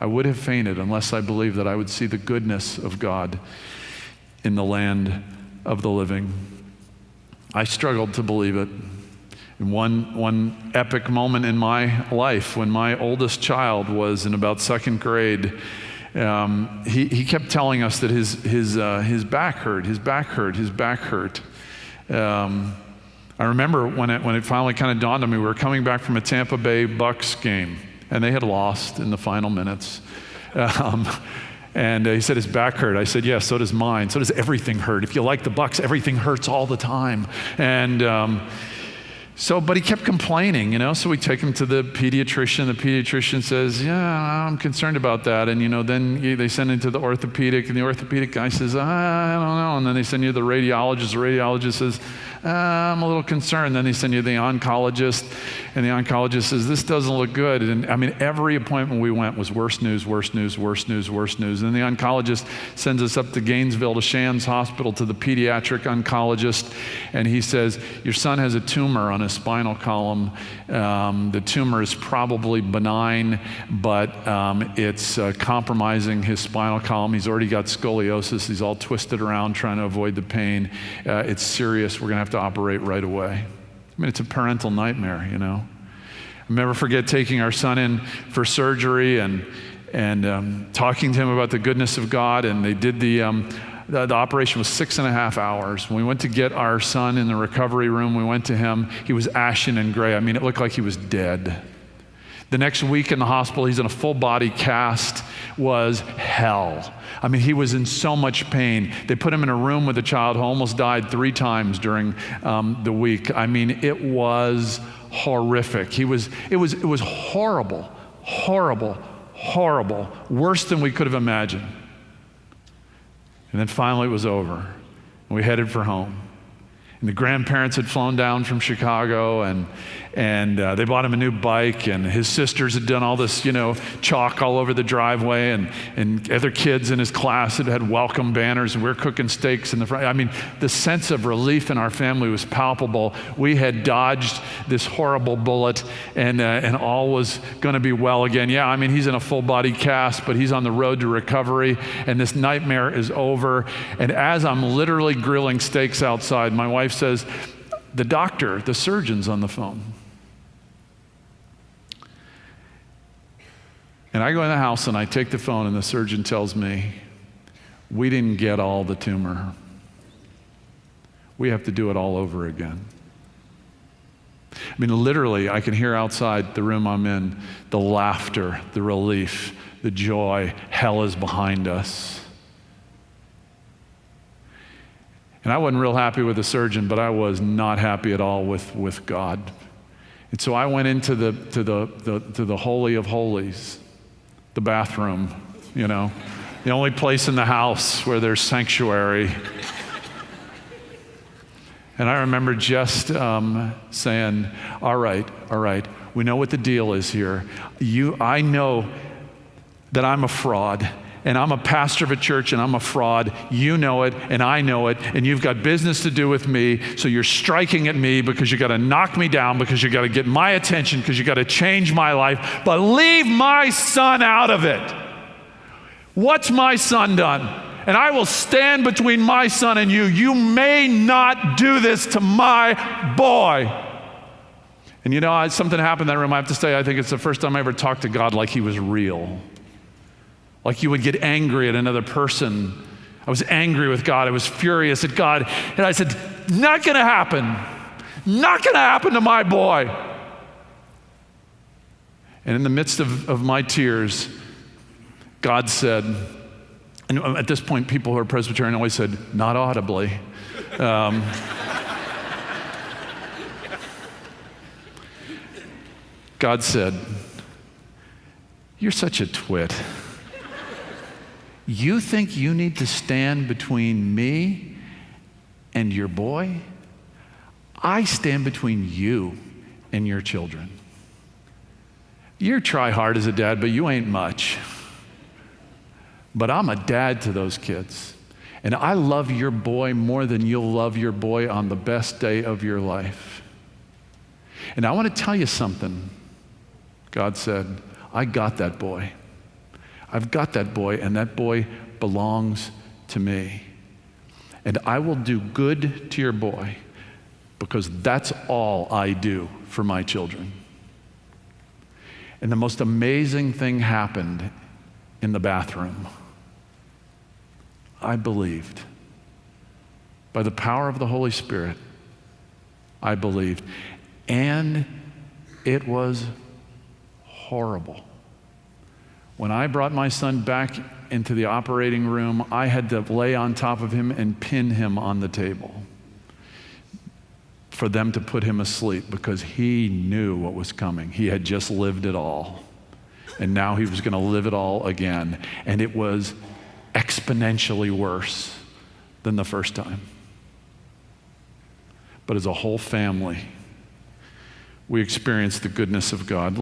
I would have fainted unless I believed that I would see the goodness of God in the land of the living. I struggled to believe it. And one epic moment in my life, when my oldest child was in about second grade, he kept telling us that his back hurt, his back hurt, his back hurt. I remember when it finally kind of dawned on me, we were coming back from a Tampa Bay Bucks game, and they had lost in the final minutes. And he said his back hurt. I said, yeah, so does mine. So does everything hurt. If you like the Bucks, everything hurts all the time. And but he kept complaining, so we take him to the pediatrician. The pediatrician says, yeah, I'm concerned about that. And, then they send him to the orthopedic, and the orthopedic guy says, I don't know. And then they send you to the radiologist. The radiologist says, I'm a little concerned. Then they send you to the oncologist, and the oncologist says, this doesn't look good. And every appointment we went was worse news, worse news, worse news, worse news. And the oncologist sends us up to Gainesville, to Shands Hospital, to the pediatric oncologist, and he says, your son has a tumor on his spinal column. The tumor is probably benign, but it's compromising his spinal column. He's already got scoliosis. He's all twisted around trying to avoid the pain. It's serious. We're going to have to operate right away. It's a parental nightmare, I'll never forget taking our son in for surgery and talking to him about the goodness of God. And they did the operation was 6.5 hours. When we went to get our son in the recovery room, we went to him. He was ashen and gray. It looked like he was dead. The next week in the hospital, he's in a full body cast, was hell. He was in so much pain. They put him in a room with a child who almost died 3 times during the week. It was horrific. It was horrible, horrible, horrible, worse than we could have imagined. And then finally it was over, and we headed for home. And the grandparents had flown down from Chicago, and they bought him a new bike, and his sisters had done all this, chalk all over the driveway, and other kids in his class had welcome banners, and we were cooking steaks in the front. The sense of relief in our family was palpable. We had dodged this horrible bullet, and all was going to be well again. Yeah, he's in a full body cast, but he's on the road to recovery, and this nightmare is over. And as I'm literally grilling steaks outside, my wife says, the surgeon's on the phone. And I go in the house and I take the phone, and the surgeon tells me, we didn't get all the tumor. We have to do it all over again. Literally, I can hear outside the room I'm in, the laughter, the relief, the joy. Hell is behind us. And I wasn't real happy with the surgeon, but I was not happy at all with God. And so I went into the Holy of Holies, the bathroom, the only place in the house where there's sanctuary. And I remember just saying, all right, we know what the deal is here. I know that I'm a fraud, and I'm a pastor of a church, and I'm a fraud. You know it, and I know it, and you've got business to do with me, so you're striking at me because you got to knock me down, because you got to get my attention, because you got to change my life, but leave my son out of it. What's my son done? And I will stand between my son and you. You may not do this to my boy. And something happened in that room. I have to say, I think it's the first time I ever talked to God like he was real. Like you would get angry at another person. I was angry with God. I was furious at God. And I said, not going to happen. Not going to happen to my boy. And in the midst of my tears, God said, and at this point, people who are Presbyterian always said, not audibly. God said, you're such a twit. You think you need to stand between me and your boy? I stand between you and your children. You try hard as a dad, but you ain't much. But I'm a dad to those kids. And I love your boy more than you'll love your boy on the best day of your life. And I want to tell you something. God said, I got that boy. I've got that boy, and that boy belongs to me. And I will do good to your boy because that's all I do for my children. And the most amazing thing happened in the bathroom. I believed. By the power of the Holy Spirit, I believed. And it was horrible. When I brought my son back into the operating room, I had to lay on top of him and pin him on the table for them to put him asleep because he knew what was coming. He had just lived it all. And now he was going to live it all again. And it was exponentially worse than the first time. But as a whole family, we experienced the goodness of God.